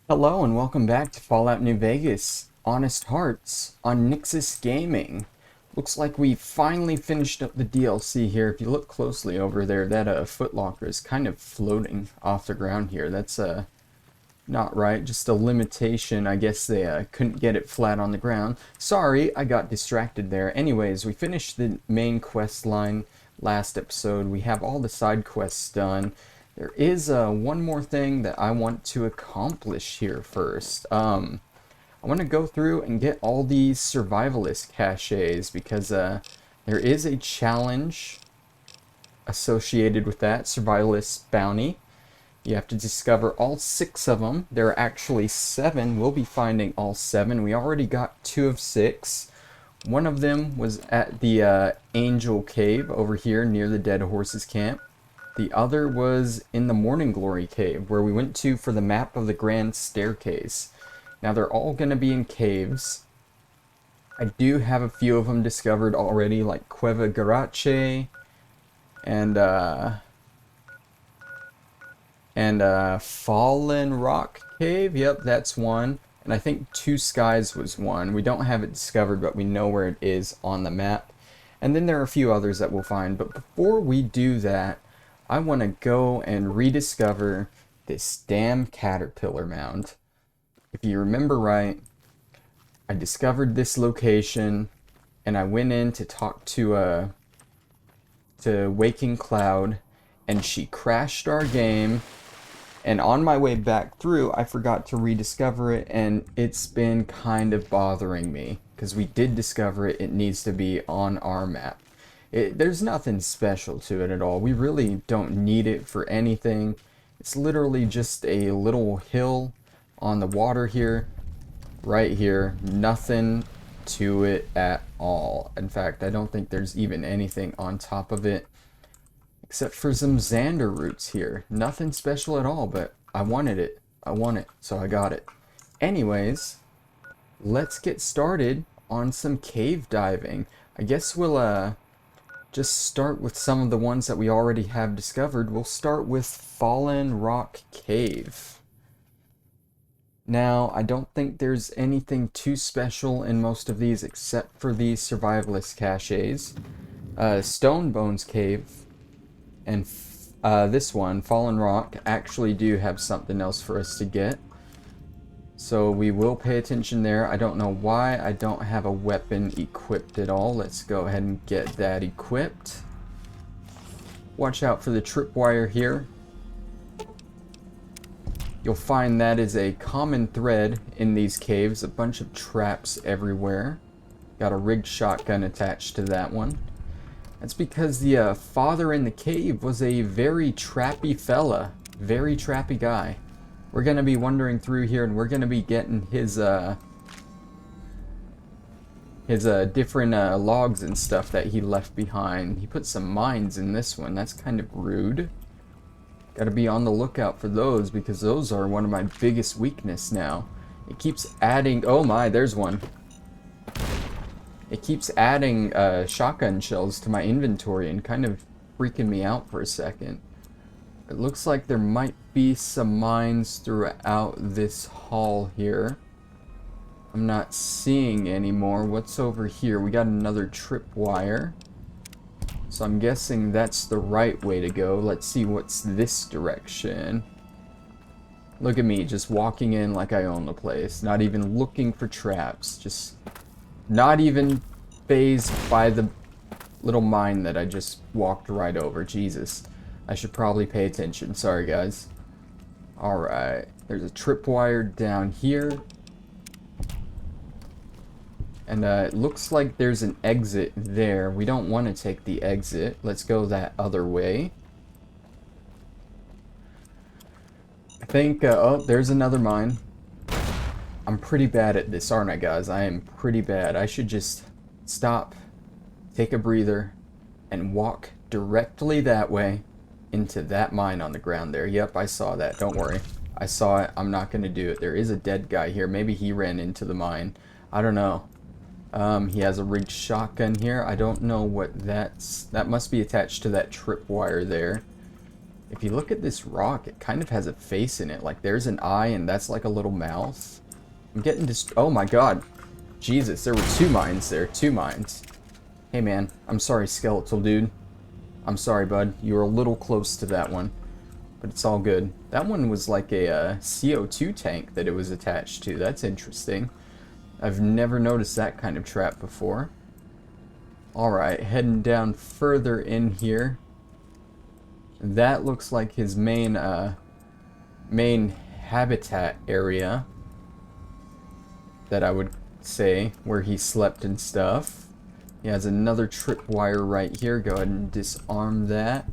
Hello and welcome back to Fallout New Vegas, Honest Hearts on Nyxus Gaming. Looks like we finally finished up the DLC here. If you look closely over there, that footlocker is kind of floating off the ground here. That's not right, just a limitation. I guess they couldn't get it flat on the ground. Sorry, I got distracted there. Anyways, we finished the main quest line last episode. We have all the side quests done. There is one more thing that I want to accomplish here first. I want to go through and get all these survivalist caches because there is a challenge associated with that survivalist bounty. You have to discover all 6 of them. There are actually 7. We'll be finding all 7. We already got 2 of 6. One of them was at the Angel Cave over here near the Dead Horses Camp. The other was in the Morning Glory Cave, where we went to for the map of the Grand Staircase. Now, they're all going to be in caves. I do have a few of them discovered already, like Cueva Garache and Fallen Rock Cave. Yep, that's one. And I think Two Skies was one. We don't have it discovered, but we know where it is on the map. And then there are a few others that we'll find. But before we do that, I want to go and rediscover this damn caterpillar mound. If you remember right, I discovered this location and I went in to talk to Waking Cloud, and she crashed our game. And on my way back through, I forgot to rediscover it, and it's been kind of bothering me because we did discover it. It needs to be on our map. There's nothing special to it at all. We really don't need it for anything. It's literally just a little hill on the water here, right here. Nothing to it at all. In fact, I don't think there's even anything on top of it, except for some Xander roots here. Nothing special at all, but I wanted it. I want it, so I got it. Anyways, let's get started on some cave diving. I guess we'll just start with some of the ones that we already have discovered. We'll start with Fallen Rock Cave. Now, I don't think there's anything too special in most of these except for these survivalist caches. Stone Bones Cave and this one, Fallen Rock, actually do have something else for us to get. So we will pay attention there. I don't know why I don't have a weapon equipped at all. Let's go ahead and get that equipped. Watch out for the tripwire here. You'll find that is a common thread in these caves. A bunch of traps everywhere. Got a rigged shotgun attached to that one. That's because the father in the cave was a very trappy fella. Very trappy guy. We're going to be wandering through here, and we're going to be getting his different logs and stuff that he left behind. He put some mines in this one. That's kind of rude. Got to be on the lookout for those, because those are one of my biggest weakness now. It keeps adding... Oh my, there's one. It keeps adding shotgun shells to my inventory and kind of freaking me out for a second. It looks like there might be some mines throughout this hall here. I'm not seeing any more. What's over here? We got another tripwire. So I'm guessing that's the right way to go. Let's see what's this direction. Look at me, just walking in like I own the place. Not even looking for traps. Just not even fazed by the little mine that I just walked right over. Jesus. I should probably pay attention. Sorry, guys. Alright. There's a tripwire down here. And it looks like there's an exit there. We don't want to take the exit. Let's go that other way. I think... oh, there's another mine. I'm pretty bad at this, aren't I, guys? I am pretty bad. I should just stop, take a breather, and walk directly that way. Into that mine on the ground there. Yep, I saw that. Don't worry. I saw it. I'm not going to do it. There is a dead guy here. Maybe he ran into the mine. I don't know. He has a rigged shotgun here. I don't know what that's... That must be attached to that tripwire there. If you look at this rock, it kind of has a face in it. Like there's an eye and that's like a little mouth. I'm getting oh my god. Jesus, there were 2 mines there. 2 mines. Hey man, I'm sorry, skeletal dude. I'm sorry, bud. You were a little close to that one. But it's all good. That one was like a CO2 tank that it was attached to. That's interesting. I've never noticed that kind of trap before. Alright, heading down further in here. That looks like his main habitat area. That I would say, where he slept and stuff. He has another tripwire right here. Go ahead and disarm that.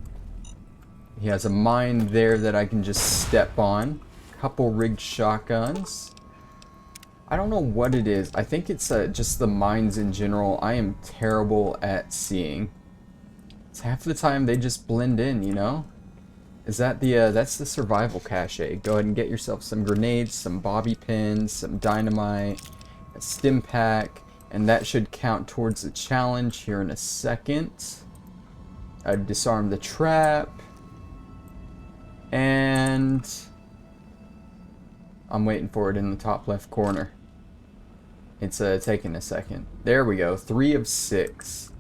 He has a mine there that I can just step on. Couple rigged shotguns. I don't know what it is. I think it's just the mines in general. I am terrible at seeing. It's half the time they just blend in, you know? Is that the, that's the survival cache. Go ahead and get yourself some grenades, some bobby pins, some dynamite, a stim pack, and that should count towards the challenge here in a second. I've disarmed the trap. And I'm waiting for it in the top left corner. It's taking a second. There we go. 3 of 6.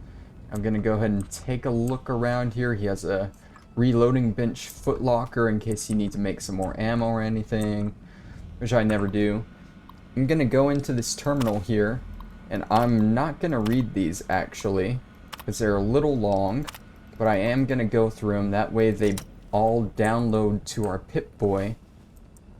I'm going to go ahead and take a look around here. He has a reloading bench footlocker in case you need to make some more ammo or anything, which I never do. I'm going to go into this terminal here, and I'm not going to read these actually, because they're a little long, but I am going to go through them. That way they all download to our Pip-Boy.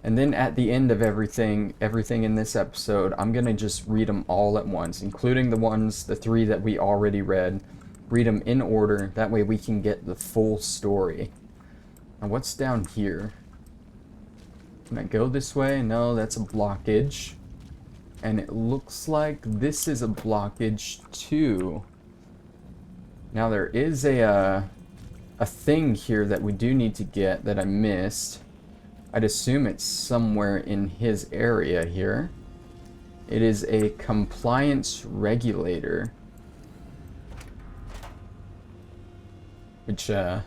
And then at the end of everything in this episode, I'm going to just read them all at once, including the 3 that we already read. Read them in order, that way we can get the full story. Now what's down here? Can I go this way? No, that's a blockage. And it looks like this is a blockage too. Now there is a thing here that we do need to get that I missed. I'd assume it's somewhere in his area here. It is a compliance regulator. Which, I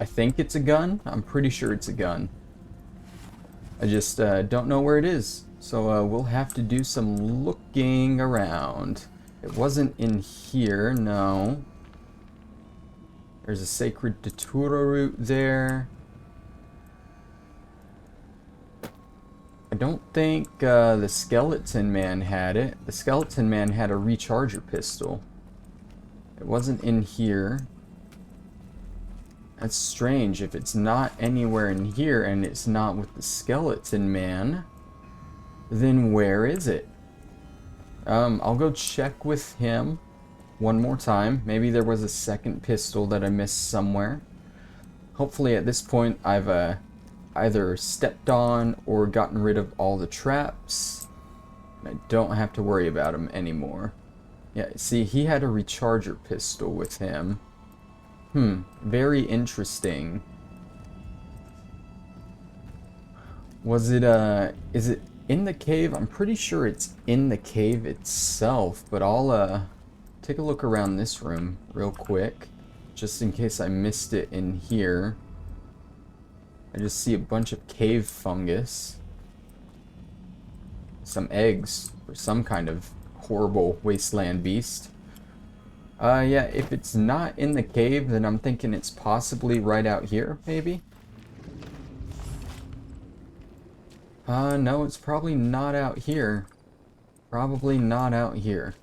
think it's a gun. I'm pretty sure it's a gun. I just don't know where it is. So we'll have to do some looking around. It wasn't in here, no. There's a sacred Datura root there. I don't think the skeleton man had it. The skeleton man had a recharger pistol. It wasn't in here. That's strange. If it's not anywhere in here and it's not with the skeleton man, then where is it? I'll go check with him one more time. Maybe there was a second pistol that I missed somewhere. Hopefully at this point I've either stepped on or gotten rid of all the traps. And I don't have to worry about them anymore. Yeah, see, he had a recharger pistol with him. Very interesting. Was it, is it in the cave? I'm pretty sure it's in the cave itself, but I'll, take a look around this room real quick, just in case I missed it in here. I just see a bunch of cave fungus. Some eggs for some kind of horrible wasteland beast. Yeah, if it's not in the cave, then I'm thinking it's possibly right out here, maybe? No, it's probably not out here. Probably not out here.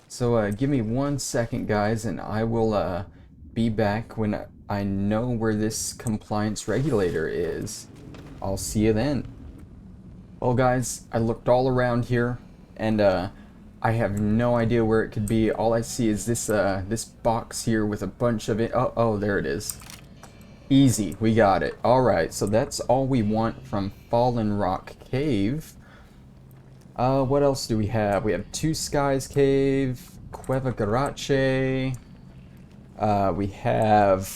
So, give me 1 second, guys, and I will, be back when I know where this compliance regulator is. I'll see you then. Well, guys, I looked all around here, and, I have no idea where it could be. All I see is this this box here with a bunch of it. Oh, there it is. Easy, we got it. Alright, so that's all we want from Fallen Rock Cave. What else do we have? We have Two Skies Cave, Cueva Garache. We have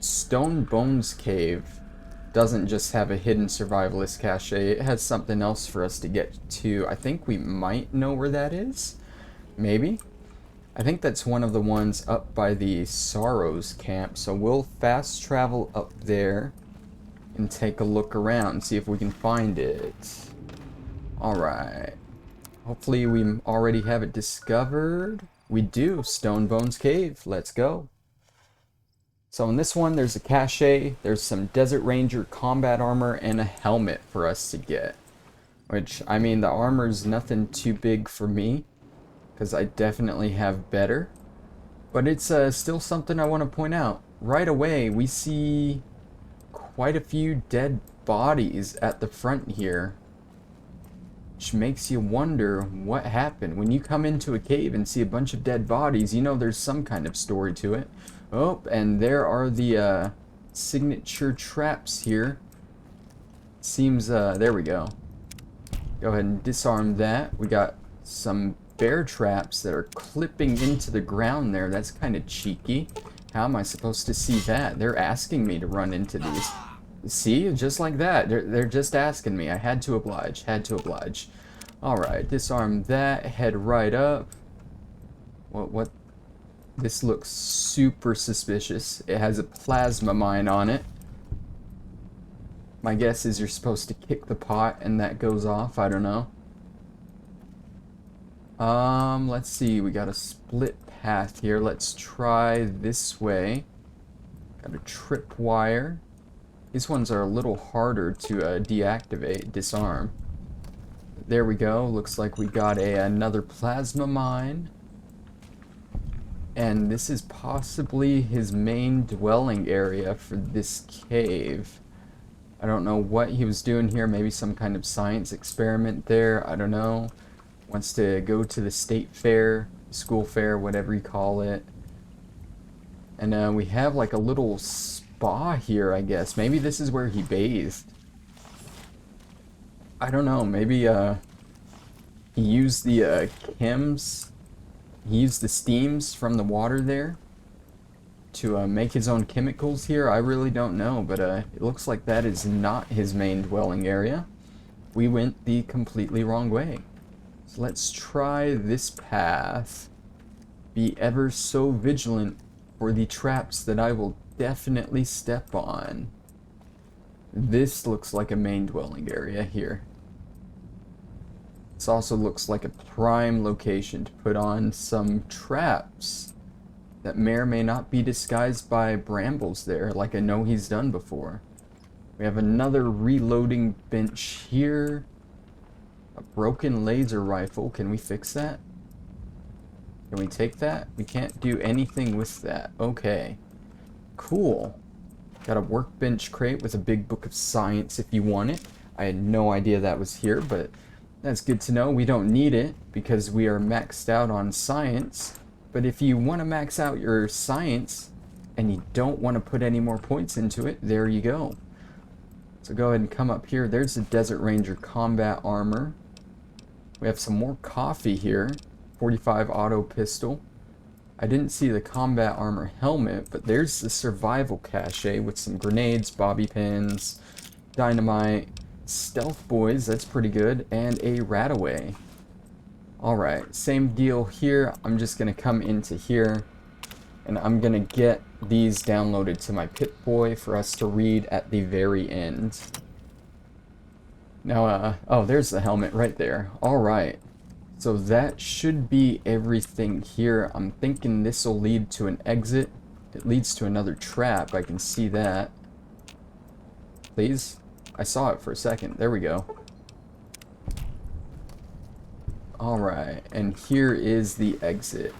Stone Bones Cave. Doesn't just have a hidden survivalist cache, it has something else for us to get to. I think we might know where that is. Maybe. I think that's one of the ones up by the Sorrows camp, so we'll fast travel up there and take a look around, see if we can find it. Alright. Hopefully we already have it discovered. We do. Stone Bones Cave. Let's go. So in this one, there's a cache, there's some Desert Ranger combat armor, and a helmet for us to get. Which, I mean, the armor's nothing too big for me, because I definitely have better. But it's still something I want to point out. Right away, we see quite a few dead bodies at the front here. Which makes you wonder what happened. When you come into a cave and see a bunch of dead bodies, you know there's some kind of story to it. Oh, and there are the signature traps here. Seems, there we go. Go ahead and disarm that. We got some bear traps that are clipping into the ground there. That's kind of cheeky. How am I supposed to see that? They're asking me to run into these. See? Just like that. They're just asking me. I had to oblige. Had to oblige. Alright, disarm that. Head right up. What? This looks super suspicious. It has a plasma mine on it. My guess is you're supposed to kick the pot and that goes off. I don't know. Let's see. We got a split path here. Let's try this way. Got a trip wire. These ones are a little harder to deactivate, disarm. There we go. Looks like we got another plasma mine. And this is possibly his main dwelling area for this cave. I don't know what he was doing here. Maybe some kind of science experiment there. I don't know. Wants to go to the state fair, school fair, whatever you call it. And we have like a little spa here, I guess. Maybe this is where he bathed. I don't know. Maybe he used the chems. He used the steams from the water there to make his own chemicals here. I really don't know, but it looks like that is not his main dwelling area. We went the completely wrong way. So let's try this path. Be ever so vigilant for the traps that I will definitely step on. This looks like a main dwelling area here. This also looks like a prime location to put on some traps that may or may not be disguised by brambles there, like I know he's done before. We have another reloading bench here. A broken laser rifle. Can we fix that? Can we take that? We can't do anything with that. Okay. Cool. Got a workbench crate with a big book of science if you want it. I had no idea that was here, but that's good to know. We don't need it because we are maxed out on science. But if you want to max out your science and you don't want to put any more points into it, there you go. So go ahead and come up here. There's the Desert Ranger combat armor. We have some more coffee here. 45 auto pistol. I didn't see the combat armor helmet, but there's the survival cache with some grenades, bobby pins, dynamite, stealth boys, that's pretty good, and a rataway. Alright, same deal here. I'm just going to come into here and I'm going to get these downloaded to my Pip-Boy for us to read at the very end. Now, oh, there's the helmet right there. Alright, so that should be everything here. I'm thinking this will lead to an exit. It leads to another trap, I can see that. Please? I saw it for a second. There we go. Alright, and here is the exit.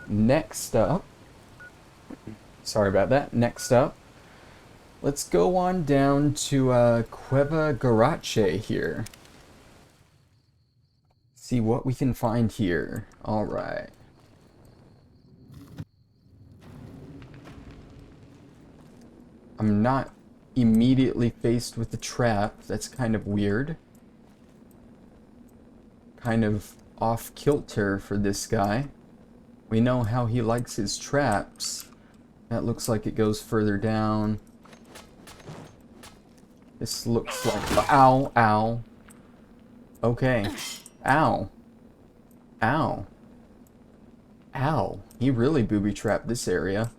Next up, sorry about that. Next up, let's go on down to Cueva Garache here. See what we can find here. Alright. I'm not immediately faced with the trap. That's kind of weird. Kind of off kilter for this guy. We know how he likes his traps. That looks like it goes further down. This looks like... Ow, ow. Okay. Ow. Ow. Ow. He really booby-trapped this area.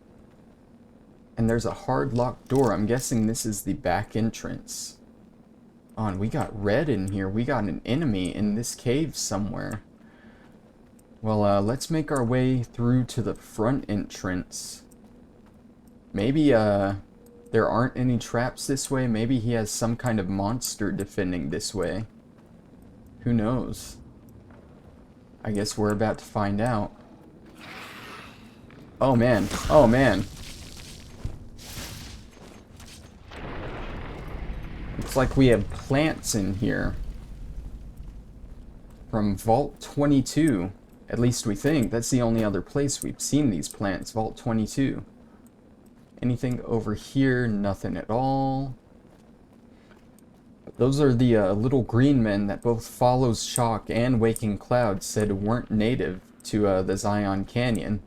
And there's a hard locked door. I'm guessing this is the back entrance. Oh, and we got red in here. We got an enemy in this cave somewhere. Well, let's make our way through to the front entrance. Maybe, there aren't any traps this way. Maybe he has some kind of monster defending this way. Who knows? I guess we're about to find out. Oh, man. Oh, man. Looks like we have plants in here. From Vault 22. At least we think. That's the only other place we've seen these plants. Vault 22. Anything over here? Nothing at all. Those are the little green men that both Follows Shock and Waking Cloud said weren't native to the Zion Canyon.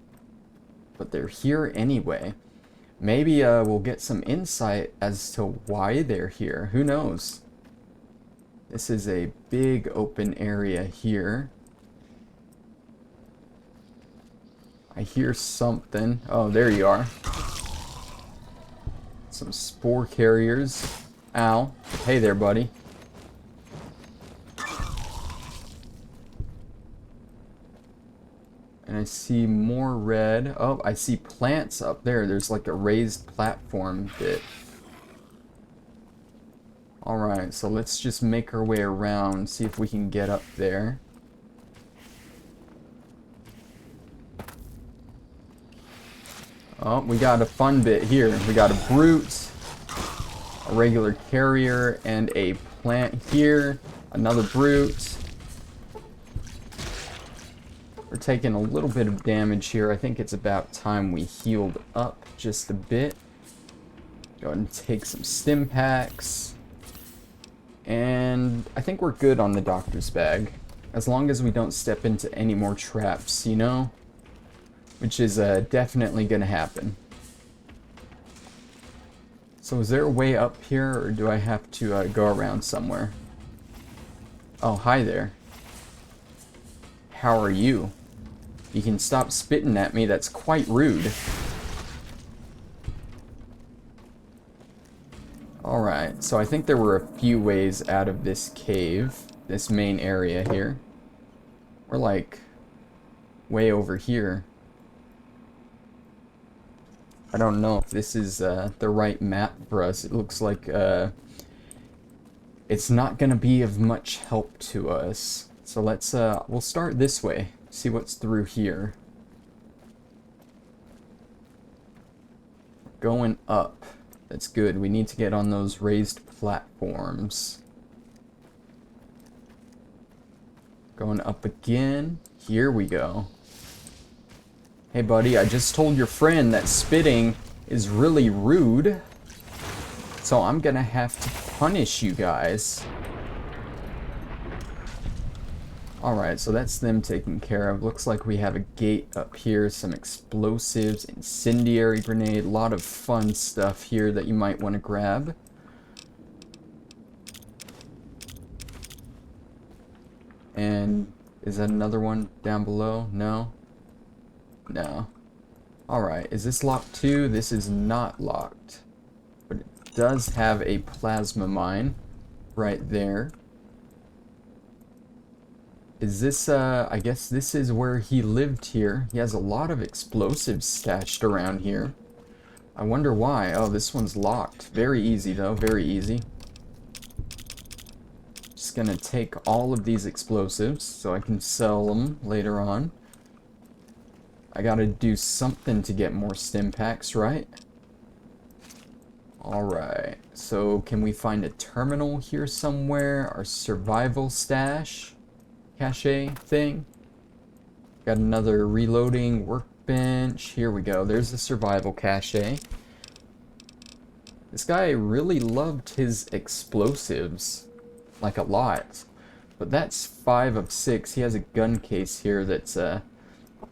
But they're here anyway. Maybe we'll get some insight as to why they're here. Who knows? This is a big open area here. I hear something. Oh, there you are. Some spore carriers. Ow. Hey there, buddy. And I see more red. Oh, I see plants up there. There's like a raised platform bit. Alright, so let's just make our way around, see if we can get up there. Oh, we got a fun bit here. We got a brute, a regular carrier, and a plant here. Another brute. We're taking a little bit of damage here. I think it's about time we healed up just a bit. Go ahead and take some stim packs. And I think we're good on the doctor's bag. As long as we don't step into any more traps, you know? Which is definitely gonna happen. So is there a way up here, or do I have to go around somewhere? Oh, hi there. How are you? You can stop spitting at me, that's quite rude. Alright, so I think there were a few ways out of this cave, this main area here. We're like way over here. I don't know if this is the right map for us. It looks like it's not gonna be of much help to us. So let's we'll start this way. See what's through here. Going up. That's good. We need to get on those raised platforms. Going up again. Here we go. Hey buddy, I just told your friend that spitting is really rude. So I'm gonna have to punish you guys. Alright, so that's them taken care of. Looks like we have a gate up here, some explosives, incendiary grenade, a lot of fun stuff here that you might want to grab. And is that another one down below? No? No. Alright, is this locked too? This is not locked. But it does have a plasma mine right there. Is this, I guess this is where he lived here. He has a lot of explosives stashed around here. I wonder why. Oh, this one's locked. Very easy though, very easy. Just gonna take all of these explosives so I can sell them later on. I gotta do something to get more stim packs, right? Alright, so can we find a terminal here somewhere? Our survival stash? Cache thing. Got another reloading workbench. Here we go. There's the survival cache. This guy really loved his explosives. Like a lot. But that's 5 of 6. He has a gun case here that's an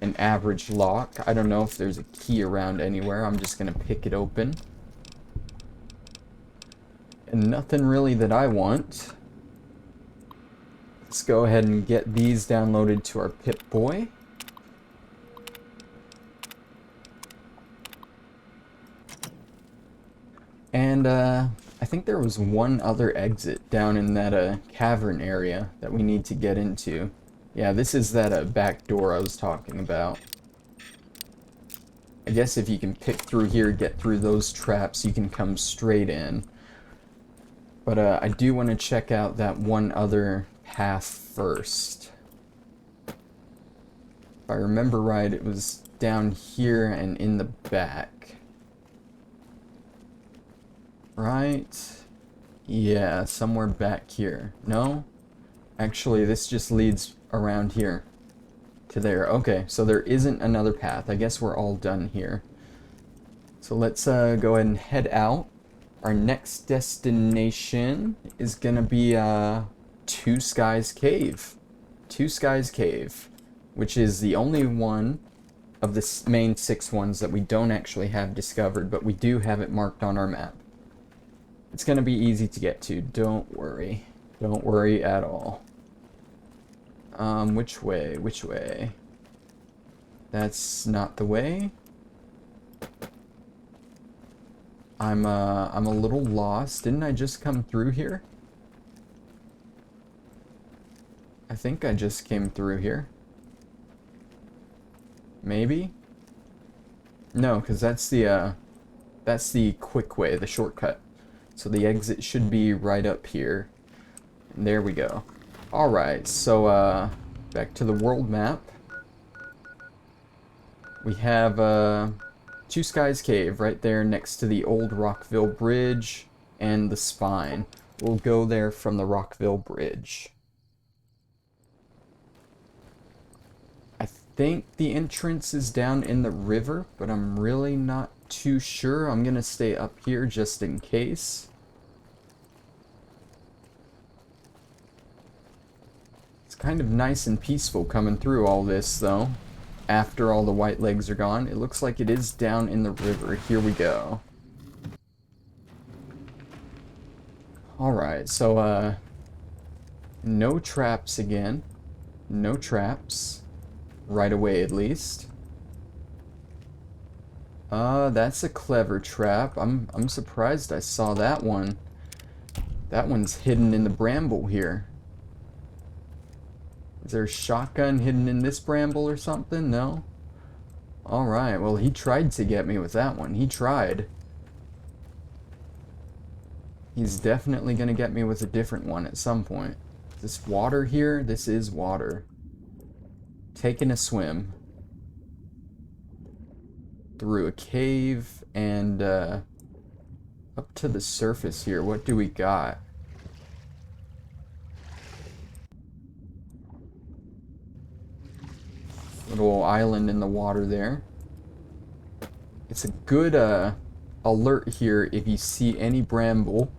average lock. I don't know if there's a key around anywhere. I'm just gonna pick it open. And nothing really that I want. Let's go ahead and get these downloaded to our Pip-Boy. And I think there was one other exit down in that cavern area that we need to get into. Yeah, this is that back door I was talking about. I guess if you can pick through here, get through those traps, you can come straight in. But I do want to check out that one other path first. If I remember right, it was down here and in the back. Right? Yeah, somewhere back here. No? Actually, this just leads around here to there. Okay, so there isn't another path. I guess we're all done here. So let's go ahead and head out. Our next destination is gonna be Two Skies Cave. Two Skies Cave, which is the only one of the main 6 ones that we don't actually have discovered, but we do have it marked on our map. It's gonna be easy to get to, don't worry. Don't worry at all. Which way? Which way? That's not the way. I'm a little lost. Didn't I just come through here? I think I just came through here. Maybe? No, because that's the quick way, the shortcut. So the exit should be right up here. And there we go. Alright, so back to the world map. We have Two Skies Cave right there next to the old Rockville Bridge and the spine. We'll go there from the Rockville Bridge. I think the entrance is down in the river, but I'm really not too sure. I'm gonna stay up here just in case. It's kind of nice and peaceful coming through all this, though. After all the white legs are gone, it looks like it is down in the river. Here we go. Alright, so, no traps again. No traps. Right away, at least. That's a clever trap. I'm surprised I saw that one. That one's hidden in the bramble here. Is there a shotgun hidden in this bramble or something? No? Alright, well he tried to get me with that one. He tried. He's definitely gonna get me with a different one at some point. Is this water here? This is water. Taking a swim. Through a cave and up to the surface here. What do we got? Little island in the water there. It's a good alert here if you see any bramble.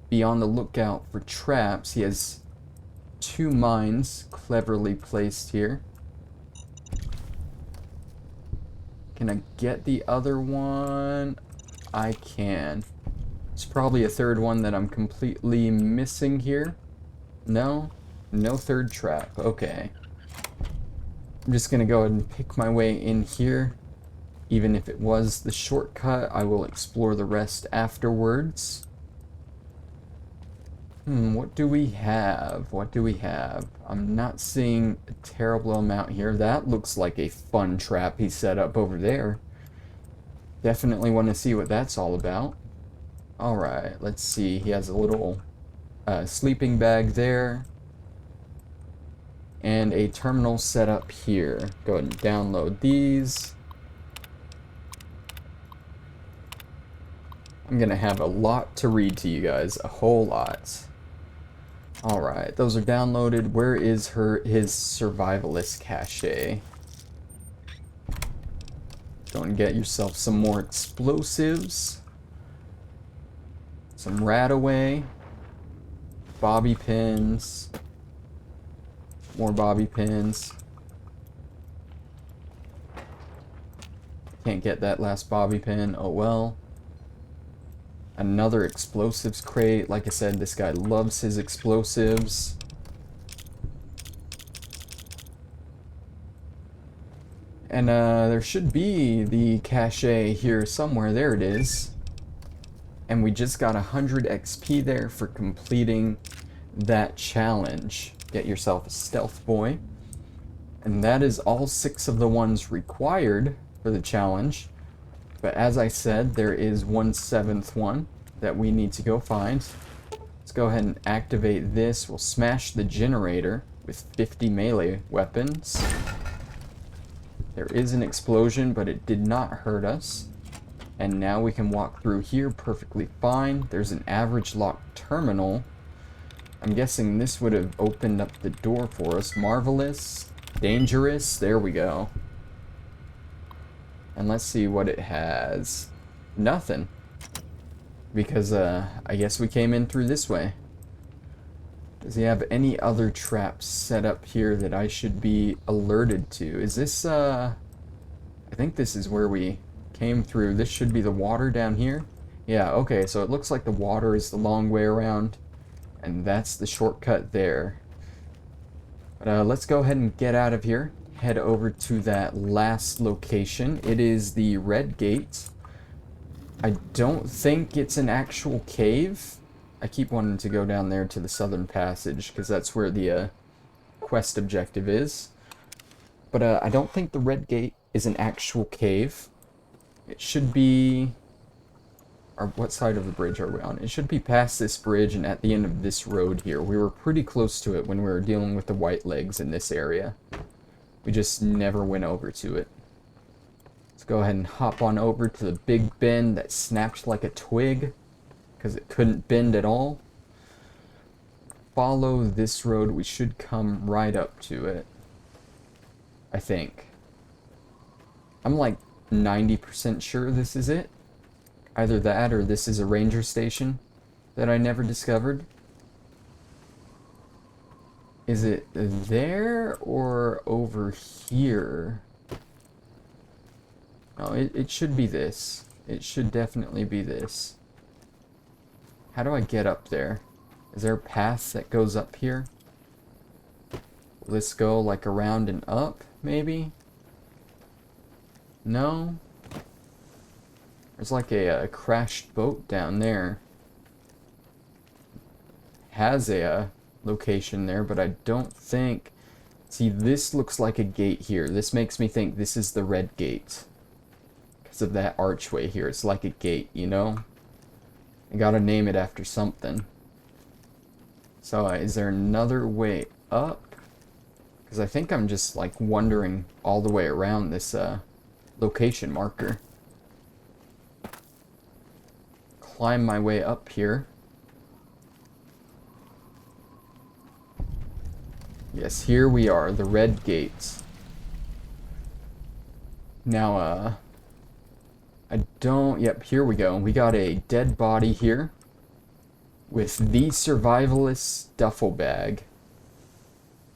Be on the lookout for traps. He has 2 mines cleverly placed here. Can I get the other one? I can. It's probably a 3rd one that I'm completely missing here. No? No 3rd trap. Okay. I'm just gonna go ahead and pick my way in here. Even if it was the shortcut, I will explore the rest afterwards. What do we have? What do we have? I'm not seeing a terrible amount here. That looks like a fun trap he set up over there. Definitely want to see what that's all about. Alright, let's see. He has a little sleeping bag there. And a terminal set up here. Go ahead and download these. I'm gonna have a lot to read to you guys. A whole lot. Alright, those are downloaded. Where is his survivalist cache? Go and get yourself some more explosives. Some Radaway. Bobby pins. More bobby pins. Can't get that last bobby pin. Oh well. Another explosives crate. Like I said, this guy loves his explosives. And there should be the cache here somewhere. There it is. And we just got 100 XP there for completing that challenge. Get yourself a stealth boy. And that is all 6 of the ones required for the challenge. But as I said, there is 1/7 one that we need to go find. Let's go ahead and activate this. We'll smash the generator with 50 melee weapons. There is an explosion, but it did not hurt us. And now we can walk through here perfectly fine. There's an average lock terminal. I'm guessing this would have opened up the door for us. Marvelous. Dangerous. There we go. And let's see what it has. Nothing. Because, I guess we came in through this way. Does he have any other traps set up here that I should be alerted to? Is this, I think this is where we came through. This should be the water down here. Yeah, okay, so it looks like the water is the long way around. And that's the shortcut there. But let's go ahead and get out of here. Head over to that last location. It is the Red Gate. I don't think it's an actual cave. I keep wanting to go down there to the Southern Passage, because that's where the quest objective is. But I don't think the Red Gate is an actual cave. It should be... Or what side of the bridge are we on? It should be past this bridge and at the end of this road here. We were pretty close to it when we were dealing with the white legs in this area. We just never went over to it. Let's go ahead and hop on over to the big bend that snapped like a twig, because it couldn't bend at all. Follow this road. We should come right up to it, I think. I'm like 90% sure this is it. Either that or this is a ranger station that I never discovered. Is it there or over here? No, it should be this. It should definitely be this. How do I get up there? Is there a path that goes up here? Will this go like around and up, maybe? No? There's like a crashed boat down there. Has a location there, but I don't think... See, this looks like a gate here. This makes me think this is the Red Gate. Because of that archway here. It's like a gate, you know? I gotta name it after something. So, is there another way up? Because I think I'm just, like, wandering all the way around this, location marker. Climb my way up here. Yes, here we are, the Red Gates. Now, I don't... Yep, here we go. We got a dead body here with the survivalist duffel bag.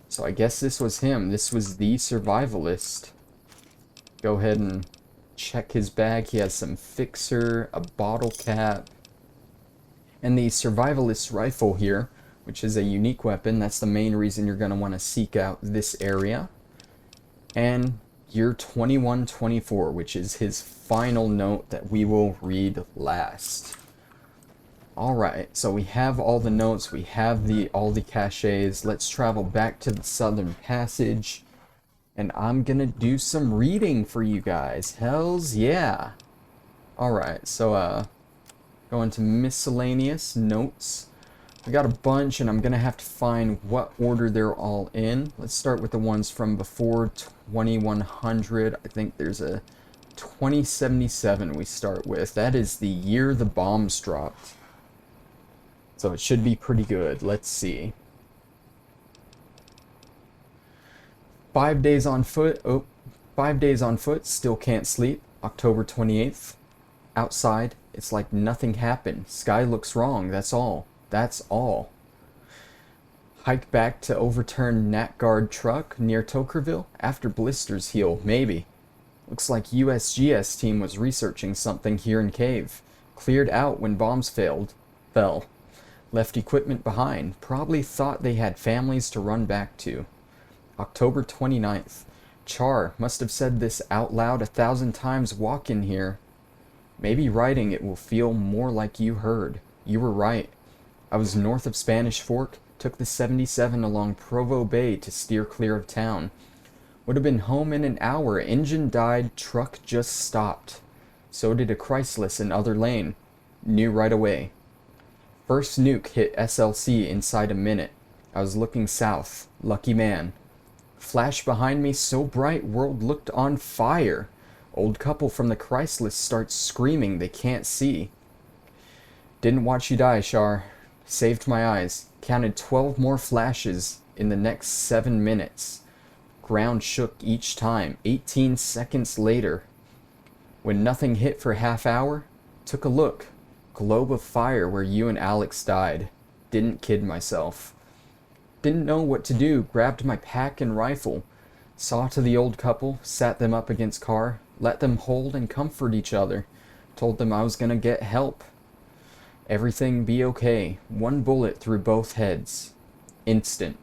So I guess this was him. This was the survivalist. Go ahead and check his bag. He has some fixer, a bottle cap, and the survivalist rifle here, which is a unique weapon. That's the main reason you're going to want to seek out this area. And year 2124, which is his final note that we will read last. Alright, so we have all the notes, we have all the caches. Let's travel back to the Southern Passage, and I'm going to do some reading for you guys. Hells yeah! Alright, so going to Miscellaneous Notes. We got a bunch, and I'm going to have to find what order they're all in. Let's start with the ones from before 2100. I think there's a 2077 we start with. That is the year the bombs dropped. So it should be pretty good. Let's see. 5 days on foot. Oh, 5 days on foot. Still can't sleep. October 28th. Outside, it's like nothing happened. Sky looks wrong. That's all. That's all. Hike back to overturned Nat Guard truck near Tokerville after blisters heal. Maybe. Looks like USGS team was researching something here in cave. Cleared out when bombs fell. Left equipment behind. Probably thought they had families to run back to. October 29th. Char must have said this out loud 1,000 times walk in here. Maybe writing it will feel more like you heard. You were right. I was north of Spanish Fork, took the 77 along Provo Bay to steer clear of town. Would have been home in an hour. Engine died, truck just stopped. So did a Chrysalis in other lane. Knew right away. First nuke hit SLC inside a minute. I was looking south. Lucky man. Flash behind me so bright world looked on fire. Old couple from the Chrysalis starts screaming they can't see. Didn't watch you die, Char. Saved my eyes. Counted 12 more flashes in the next 7 minutes. Ground shook each time. 18 seconds later. When nothing hit for half hour, took a look. Globe of fire where you and Alex died. Didn't kid myself. Didn't know what to do. Grabbed my pack and rifle. Saw to the old couple. Sat them up against car. Let them hold and comfort each other. Told them I was gonna get help. Everything be okay. 1 bullet through both heads. Instant.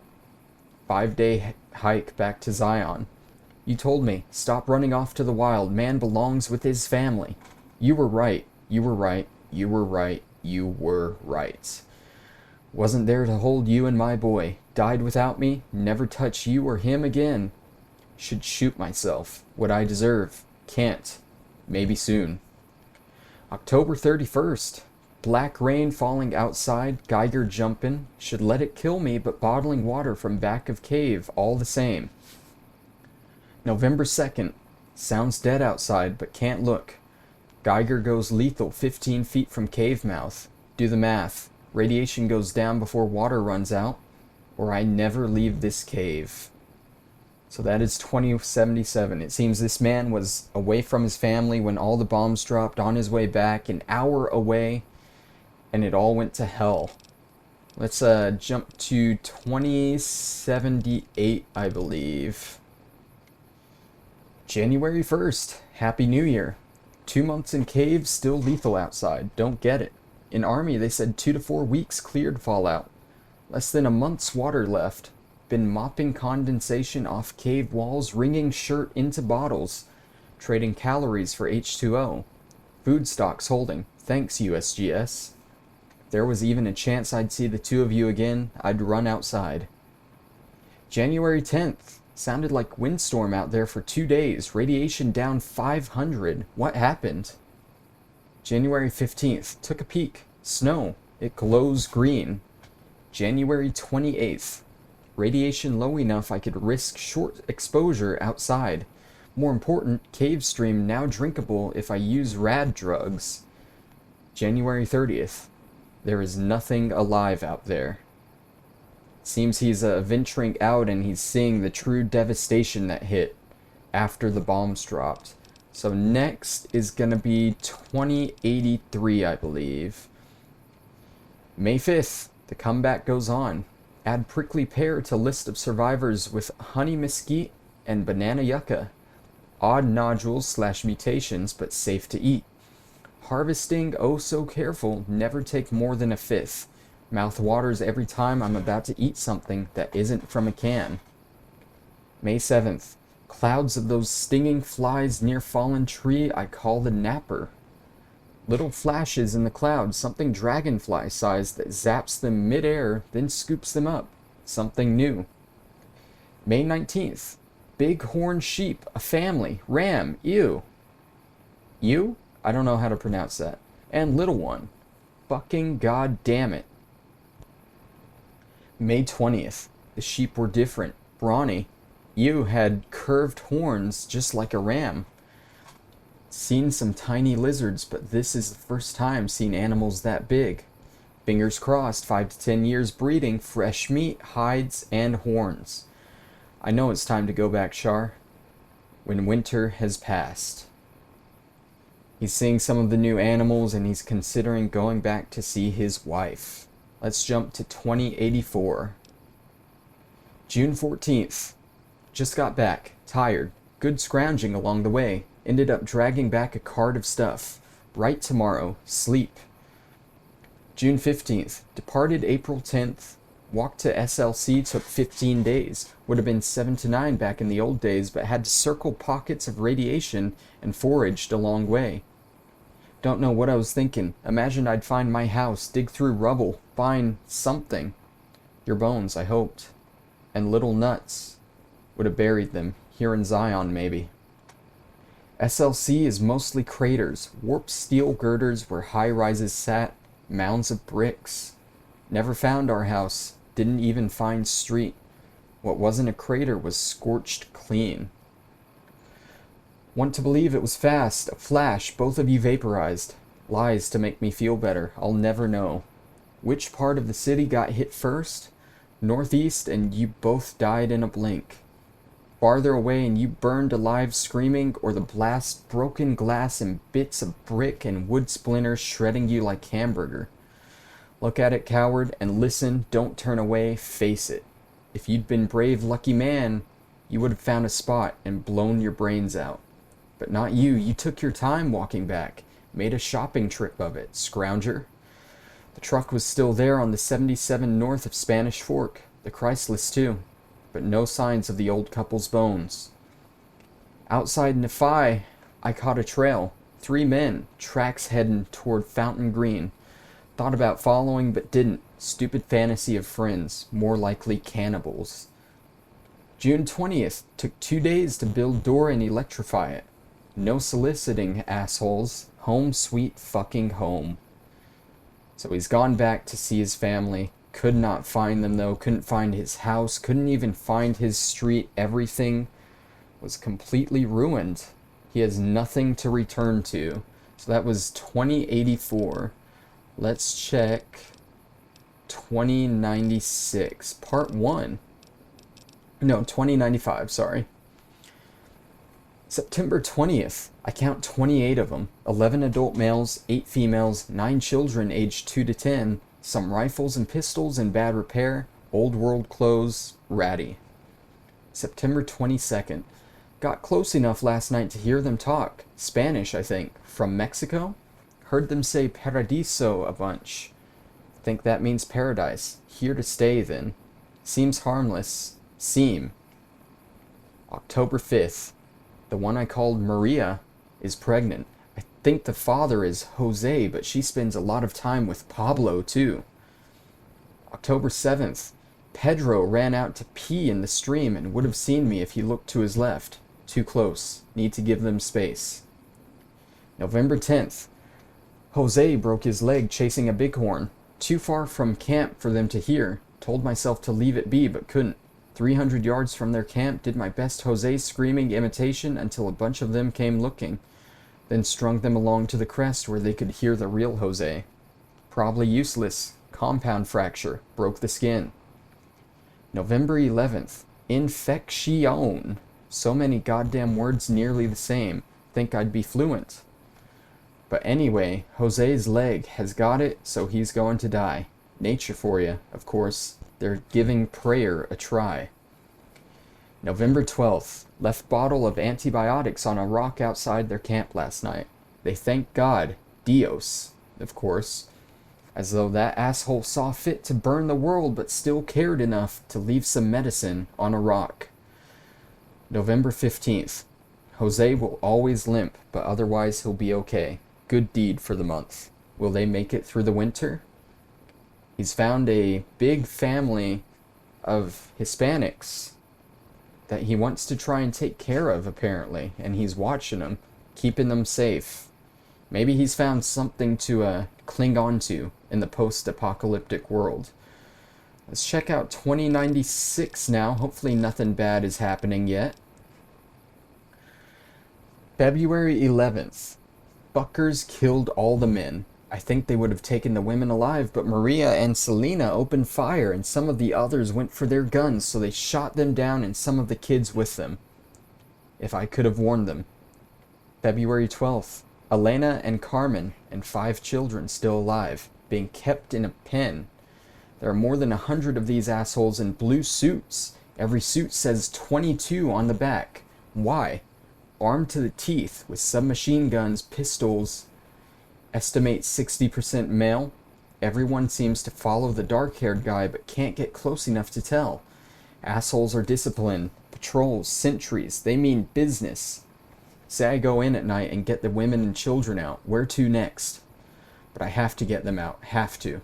5-day hike back to Zion. You told me, stop running off to the wild. Man belongs with his family. You were right. You were right. You were right. You were right. Wasn't there to hold you and my boy. Died without me. Never touch you or him again. Should shoot myself. What I deserve. Can't. Maybe soon. October 31st. Black rain falling outside. Geiger jumping. Should let it kill me, but bottling water from back of cave. All the same. November 2nd. Sounds dead outside, but can't look. Geiger goes lethal 15 feet from cave mouth. Do the math. Radiation goes down before water runs out, or I never leave this cave. So that is 2077. It seems this man was away from his family when all the bombs dropped, on his way back, an hour away, and it all went to hell. Let's jump to 2078, I believe. January 1st. Happy New Year. 2 months in cave, still lethal outside. Don't get it. In Army, they said 2 to 4 weeks cleared fallout. Less than a month's water left. Been mopping condensation off cave walls, wringing shirt into bottles. Trading calories for H2O. Food stocks holding. Thanks, USGS. If there was even a chance I'd see the two of you again, I'd run outside. January 10th. Sounded like windstorm out there for 2 days. Radiation down 500. What happened? January 15th. Took a peek. Snow. It glows green. January 28th. Radiation low enough I could risk short exposure outside. More important, cave stream now drinkable if I use rad drugs. January 30th. There is nothing alive out there. Seems he's venturing out and he's seeing the true devastation that hit after the bombs dropped. So next is gonna be 2083, I believe. May 5th. The comeback goes on. Add prickly pear to list of survivors with honey mesquite and banana yucca. Odd nodules / mutations, but safe to eat. Harvesting, oh so careful, never take more than a fifth. Mouth waters every time I'm about to eat something that isn't from a can. May 7th. Clouds of those stinging flies near fallen tree I call the napper. Little flashes in the clouds, something dragonfly-sized that zaps them mid-air, then scoops them up. Something new. May 19th. Big horn sheep, a family, ram, ew. Ew? I don't know how to pronounce that. And little one. Fucking goddamn it. May 20th. The sheep were different, brawny. Ew had curved horns just like a ram. Seen some tiny lizards, but this is the first time seen animals that big. Fingers crossed, 5 to 10 years breeding, fresh meat, hides, and horns. I know it's time to go back, Char. When winter has passed. He's seeing some of the new animals and he's considering going back to see his wife. Let's jump to 2084. June 14th. Just got back, tired, good scrounging along the way. Ended up dragging back a cart of stuff. Right tomorrow. Sleep. June 15th. Departed April 10th. Walk to SLC took 15 days. Would have been 7 to 9 back in the old days, but had to circle pockets of radiation and foraged a long way. Don't know what I was thinking. Imagine I'd find my house, dig through rubble, find something. Your bones, I hoped. And little nuts. Would have buried them. Here in Zion, maybe. SLC is mostly craters, warped steel girders where high-rises sat, mounds of bricks. Never found our house, didn't even find street. What wasn't a crater was scorched clean. Want to believe it was fast, a flash, both of you vaporized. Lies to make me feel better, I'll never know. Which part of the city got hit first? Northeast, and you both died in a blink. Farther away and you burned alive screaming, or the blast broken glass and bits of brick and wood splinters shredding you like hamburger. Look at it, coward, and listen, don't turn away, face it. If you'd been brave, lucky man, you would have found a spot and blown your brains out. But not you, you took your time walking back, made a shopping trip of it, scrounger. The truck was still there on the 77 north of Spanish Fork, the Chrysalis too. But no signs of the old couple's bones. Outside Nephi, I caught a trail. 3 men, tracks heading toward Fountain Green. Thought about following, but didn't. Stupid fantasy of friends, more likely cannibals. June 20th, took 2 days to build door and electrify it. No soliciting, assholes. Home sweet fucking home. So he's gone back to see his family. Could not find them though, couldn't find his house, couldn't even find his street. Everything was completely ruined. He has nothing to return to. So that was 2084. Let's check 2096, part 1. No, 2095, sorry. September 20th, I count 28 of them. 11 adult males, 8 females, 9 children aged 2 to 10, some rifles and pistols in bad repair, old world clothes, ratty. September 22nd. Got close enough last night to hear them talk. Spanish, I think. From Mexico? Heard them say paradiso a bunch. Think that means paradise. Here to stay, then. Seems harmless. Seem. October 5th. The one I called Maria is pregnant. I think the father is Jose, but she spends a lot of time with Pablo, too. October 7th. Pedro ran out to pee in the stream and would have seen me if he looked to his left. Too close. Need to give them space. November 10th. Jose broke his leg chasing a bighorn. Too far from camp for them to hear. Told myself to leave it be, but couldn't. 300 yards from their camp, did my best Jose screaming imitation until a bunch of them came looking. Then strung them along to the crest where they could hear the real Jose. Probably useless. Compound fracture. Broke the skin. November 11th. Infection. So many goddamn words nearly the same. Think I'd be fluent. But anyway, Jose's leg has got it, so he's going to die. Nature for you, of course. They're giving prayer a try. November 12th. Left bottle of antibiotics on a rock outside their camp last night. They thank God, Dios, of course, as though that asshole saw fit to burn the world but still cared enough to leave some medicine on a rock. November 15th. Jose will always limp, but otherwise he'll be okay. Good deed for the month. Will they make it through the winter? He's found a big family of Hispanics that he wants to try and take care of, apparently, and he's watching them, keeping them safe. Maybe he's found something to cling on to in the post-apocalyptic world. Let's check out 2096 now. Hopefully nothing bad is happening yet. February 11th. Fuckers killed all the men. I think they would have taken the women alive, but Maria and Selena opened fire and some of the others went for their guns, so they shot them down and some of the kids with them. If I could have warned them. February 12th. Elena and Carmen and 5 children still alive, being kept in a pen. There are more than 100 of these assholes in blue suits. Every suit says 22 on the back. Why? Armed to the teeth with submachine guns, pistols. Estimate 60% male. Everyone seems to follow the dark-haired guy but can't get close enough to tell. Assholes are disciplined. Patrols, sentries, they mean business. Say I go in at night and get the women and children out. Where to next? But I have to get them out. Have to.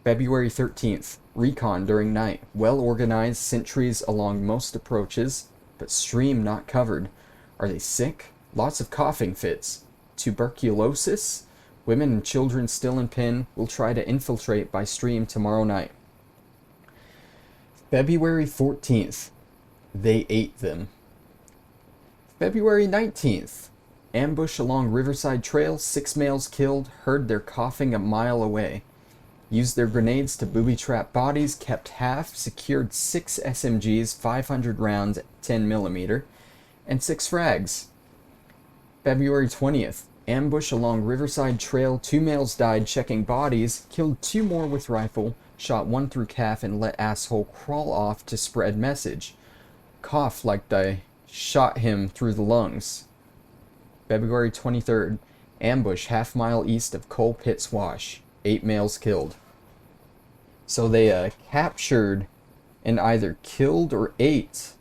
February 13th. Recon during night. Well-organized sentries along most approaches, but stream not covered. Are they sick? Lots of coughing fits. Tuberculosis? Women and children still in pen. We'll try to infiltrate by stream tomorrow night. February 14th. They ate them. February 19th. Ambush along Riverside Trail. 6 males killed. Heard their coughing a mile away. Used their grenades to booby-trap bodies. Kept half. Secured 6 SMGs, 500 rounds, 10mm, and 6 frags. February 20th. Ambush along Riverside Trail. 2 males died checking bodies. Killed 2 more with rifle. Shot 1 through calf and let asshole crawl off to spread message. Cough like I shot him through the lungs. February 23rd. Ambush half-mile east of Coal Pits Wash. 8 males killed. So they captured and either killed or ate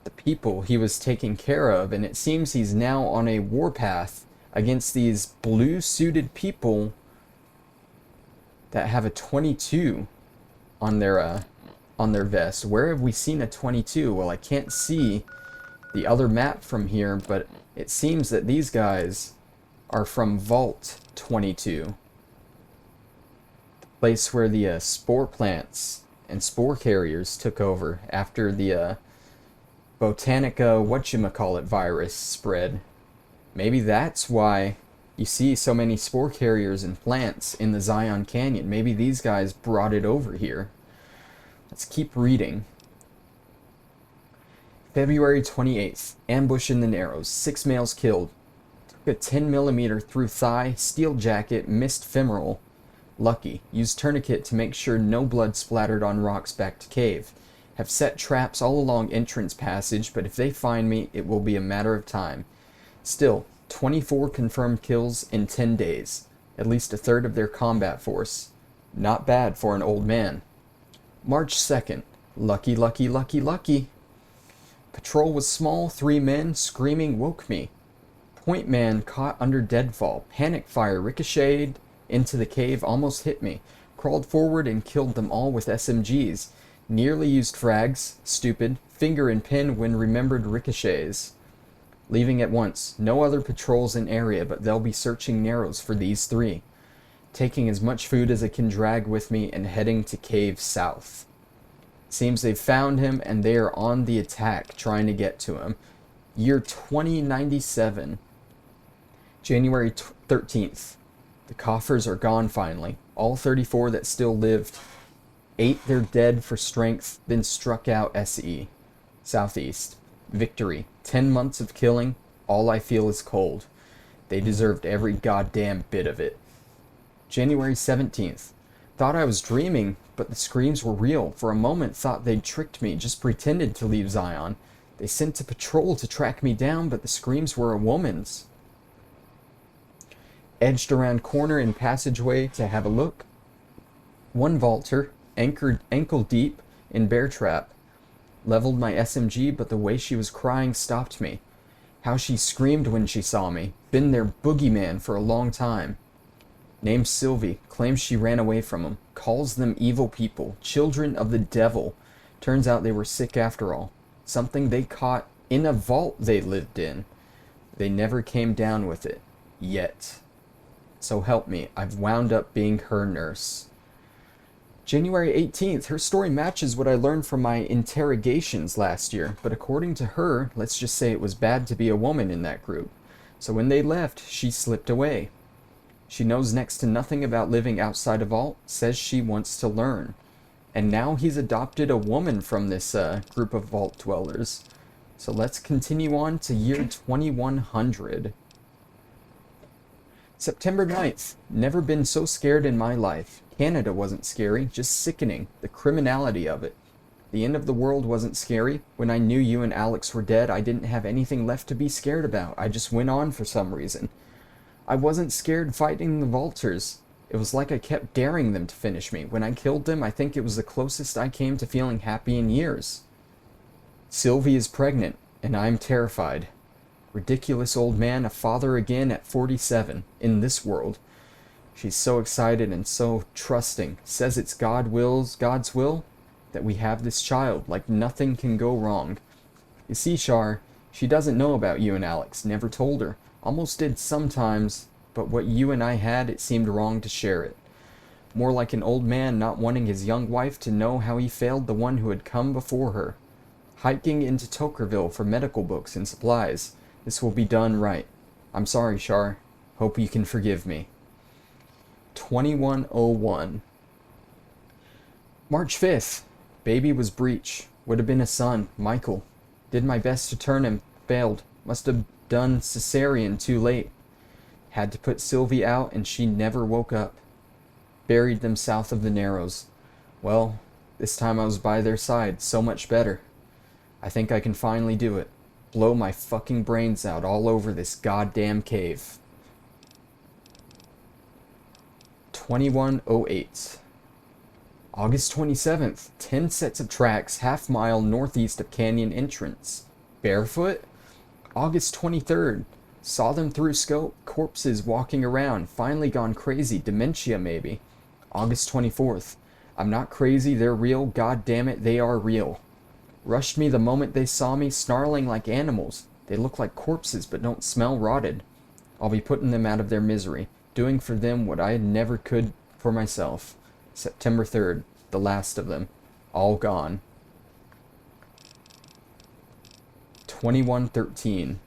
the people he was taking care of, and it seems he's now on a warpath against these blue-suited people that have a 22 on their vest. Where have we seen a 22? Well, I can't see the other map from here, but it seems that these guys are from Vault 22. The place where the spore plants and spore carriers took over after the Botanica whatchamacallit virus spread. Maybe that's why you see so many spore carriers and plants in the Zion Canyon. Maybe these guys brought it over here. Let's keep reading. February 28th. Ambush in the Narrows. 6 males killed. Took a 10mm through thigh. Steel jacket. Missed femoral. Lucky. Used tourniquet to make sure no blood splattered on rocks back to cave. Have set traps all along entrance passage, but if they find me, it will be a matter of time. Still, 24 confirmed kills in 10 days. At least a third of their combat force. Not bad for an old man. March 2nd. Lucky, lucky, lucky, lucky. Patrol was small. 3 men. Screaming woke me. Point man caught under deadfall. Panic fire ricocheted into the cave. Almost hit me. Crawled forward and killed them all with SMGs. Nearly used frags. Stupid. Finger and pin when remembered ricochets. Leaving at once. No other patrols in area, but they'll be searching Narrows for these 3. Taking as much food as I can drag with me and heading to cave south. Seems they've found him and they are on the attack, trying to get to him. Year 2097. January 13th. The coffers are gone finally. All 34 that still lived. 8 their dead for strength, then struck out SE. Southeast. Victory. 10 months of killing. All I feel is cold. They deserved every goddamn bit of it. January 17th. Thought I was dreaming, but the screams were real. For a moment thought they'd tricked me, just pretended to leave Zion. They sent a patrol to track me down, but the screams were a woman's. Edged around corner in passageway to have a look. 1 vaulter, anchored ankle deep in bear trap. Leveled my SMG, but the way she was crying stopped me. How she screamed when she saw me. Been their boogeyman for a long time. Named Sylvie. Claims she ran away from him. Calls them evil people. Children of the devil. Turns out they were sick after all. Something they caught in a vault they lived in. They never came down with it. Yet. So help me, I've wound up being her nurse. January 18th, her story matches what I learned from my interrogations last year, but according to her, let's just say it was bad to be a woman in that group. So when they left, she slipped away. She knows next to nothing about living outside a vault, says she wants to learn. And now he's adopted a woman from this group of vault dwellers. So let's continue on to year 2100. September 9th. Never been so scared in my life. Canada wasn't scary, just sickening. The criminality of it. The end of the world wasn't scary. When I knew you and Alex were dead, I didn't have anything left to be scared about. I just went on for some reason. I wasn't scared fighting the vaulters. It was like I kept daring them to finish me. When I killed them, I think it was the closest I came to feeling happy in years. Sylvie is pregnant, and I'm terrified. Ridiculous old man, a father again at 47, in this world. She's so excited and so trusting, says it's God's will, that we have this child, like nothing can go wrong. You see, Char, she doesn't know about you and Alex, never told her. Almost did sometimes, but what you and I had, it seemed wrong to share it. More like an old man not wanting his young wife to know how he failed the one who had come before her. Hiking into Tokerville for medical books and supplies. This will be done right. I'm sorry, Char. Hope you can forgive me. 2101. March 5th. Baby was breech. Would have been a son, Michael. Did my best to turn him. Failed. Must have done cesarean too late. Had to put Sylvie out and she never woke up. Buried them south of the Narrows. Well, this time I was by their side, so much better. I think I can finally do it. Blow my fucking brains out all over this goddamn cave. 2108. August 27th, 10 sets of tracks, half-mile northeast of Canyon entrance. Barefoot? August 23rd, saw them through scope, corpses walking around, finally gone crazy, dementia maybe. August 24th, I'm not crazy, they're real, god damn it, they are real. Rushed me the moment they saw me, snarling like animals. They look like corpses but don't smell rotted. I'll be putting them out of their misery, doing for them what I never could for myself. September 3rd, the last of them. All gone. 2113.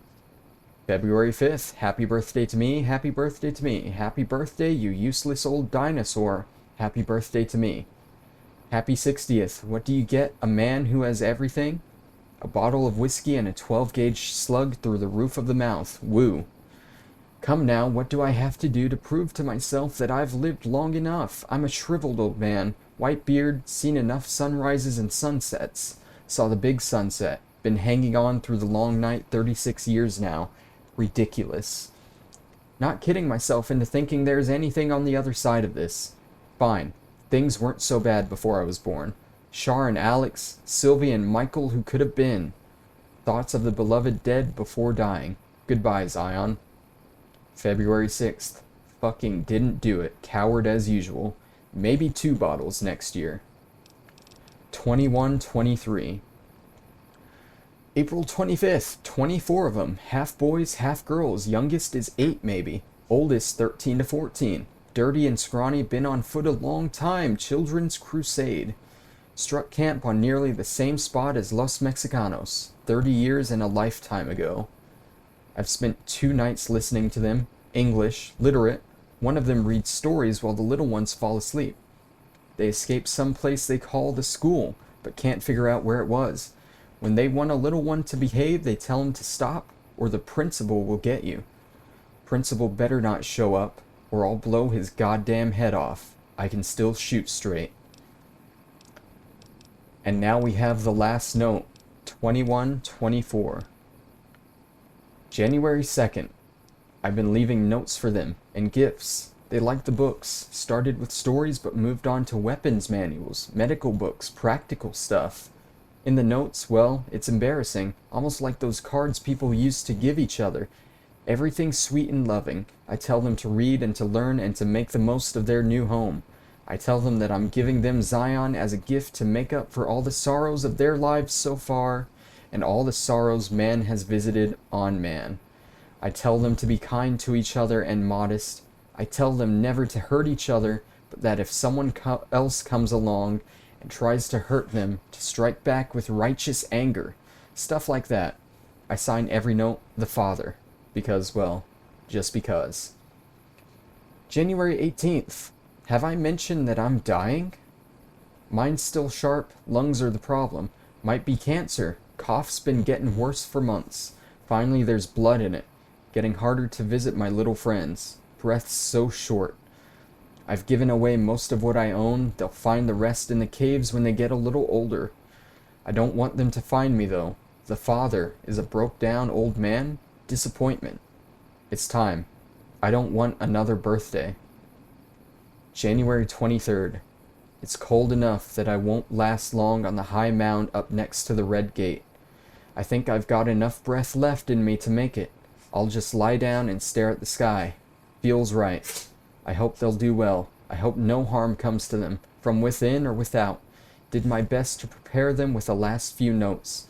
February 5th, happy birthday to me, happy birthday to me. Happy birthday, you useless old dinosaur. Happy birthday to me. Happy 60th, what do you get? A man who has everything? A bottle of whiskey and a 12-gauge slug through the roof of the mouth. Woo. Come now, what do I have to do to prove to myself that I've lived long enough? I'm a shriveled old man, white beard, seen enough sunrises and sunsets. Saw the big sunset, been hanging on through the long night 36 years now. Ridiculous. Not kidding myself into thinking there's anything on the other side of this. Fine, things weren't so bad before I was born. Char and Alex, Sylvie and Michael who could have been. Thoughts of the beloved dead before dying. Goodbye, Zion. February 6th. Fucking didn't do it. Coward as usual. Maybe 2 bottles next year. 2123. April 25th. 24 of them. Half boys, half girls. Youngest is 8 maybe. Oldest 13 to 14. Dirty and scrawny, been on foot a long time. Children's crusade. Struck camp on nearly the same spot as Los Mexicanos. 30 years and a lifetime ago. I've spent 2 nights listening to them. English, literate. One of them reads stories while the little ones fall asleep. They escape someplace they call the school, but can't figure out where it was. When they want a little one to behave, they tell him to stop, or the principal will get you. Principal better not show up, or I'll blow his goddamn head off. I can still shoot straight. And now we have the last note, 2124. January 2nd. I've been leaving notes for them, and gifts. They liked the books. Started with stories, but moved on to weapons manuals, medical books, practical stuff. In the notes, well, it's embarrassing. Almost like those cards people used to give each other. Everything sweet and loving. I tell them to read and to learn and to make the most of their new home. I tell them that I'm giving them Zion as a gift to make up for all the sorrows of their lives so far, and all the sorrows man has visited on man. I tell them to be kind to each other and modest. I tell them never to hurt each other, but that if someone else comes along and tries to hurt them, to strike back with righteous anger. Stuff like that. I sign every note, the Father, because, well, just because. January 18th. Have I mentioned that I'm dying? Mind's still sharp, lungs are the problem. Might be cancer. Cough's been getting worse for months. Finally, there's blood in it. Getting harder to visit my little friends. Breath's so short. I've given away most of what I own. They'll find the rest in the caves when they get a little older. I don't want them to find me, though. The father is a broke-down old man. Disappointment. It's time. I don't want another birthday. January 23rd. It's cold enough that I won't last long on the high mound up next to the red gate. I think I've got enough breath left in me to make it. I'll just lie down and stare at the sky. Feels right. I hope they'll do well. I hope no harm comes to them, from within or without. Did my best to prepare them with the last few notes.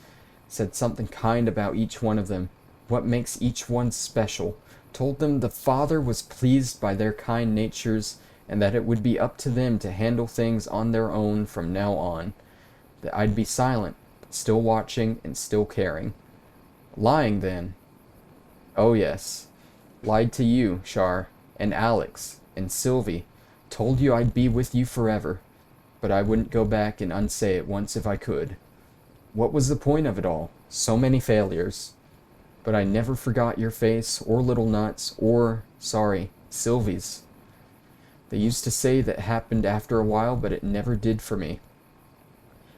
Said something kind about each one of them. What makes each one special. Told them the Father was pleased by their kind natures, and that it would be up to them to handle things on their own from now on. That I'd be silent, but still watching and still caring. Lying then. Oh yes. Lied to you, Char, and Alex, and Sylvie. Told you I'd be with you forever. But I wouldn't go back and unsay it once if I could. What was the point of it all? So many failures. But I never forgot your face, or Little Nut's, or, sorry, Sylvie's. They used to say that happened after a while, but it never did for me.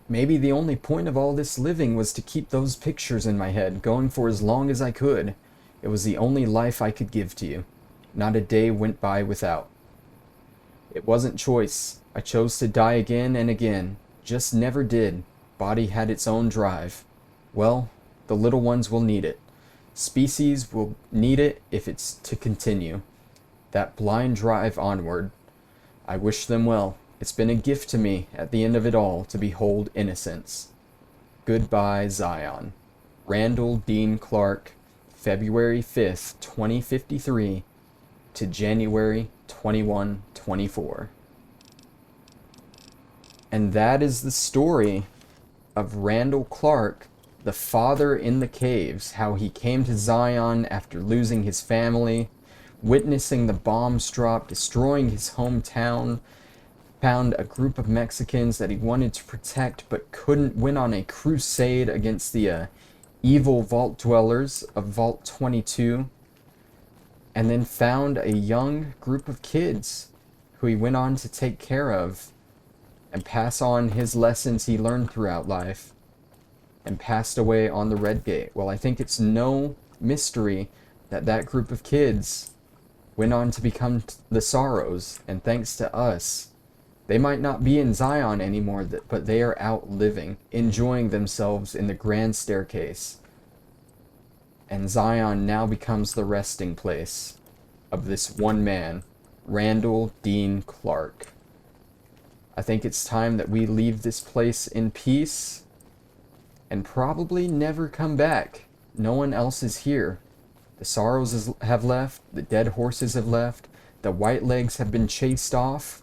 Maybe the only point of all this living was to keep those pictures in my head, going for as long as I could. It was the only life I could give to you. Not a day went by without. It wasn't choice. I chose to die again and again. Just never did. Body had its own drive. Well, the little ones will need it. Species will need it if it's to continue. That blind drive onward. I wish them well. It's been a gift to me at the end of it all to behold innocence. Goodbye, Zion. Randall Dean Clark, February 5th, 2053 to January 21, 24. And that is the story of Randall Clark, the father in the caves, how he came to Zion after losing his family, witnessing the bombs drop, destroying his hometown, found a group of Mexicans that he wanted to protect but couldn't, went on a crusade against the evil vault dwellers of Vault 22, and then found a young group of kids who he went on to take care of and pass on his lessons he learned throughout life, and passed away on the Red Gate. Well, I think it's no mystery that that group of kids went on to become the Sorrows, and thanks to us, they might not be in Zion anymore, but they are out living, enjoying themselves in the grand staircase. And Zion now becomes the resting place of this one man, Randall Dean Clark. I think it's time that we leave this place in peace and probably never come back. No one else is here. The Sorrows have left, the dead horses have left, the white legs have been chased off.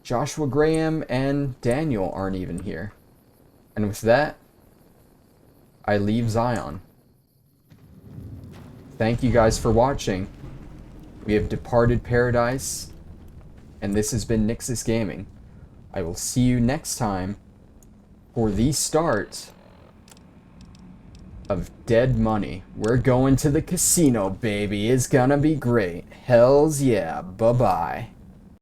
Joshua Graham and Daniel aren't even here. And with that, I leave Zion. Thank you guys for watching. We have departed paradise, and this has been Nyxus Gaming. I will see you next time for the start of Dead Money. We're going to the casino, baby. It's gonna be great. Hells yeah. Bye-bye.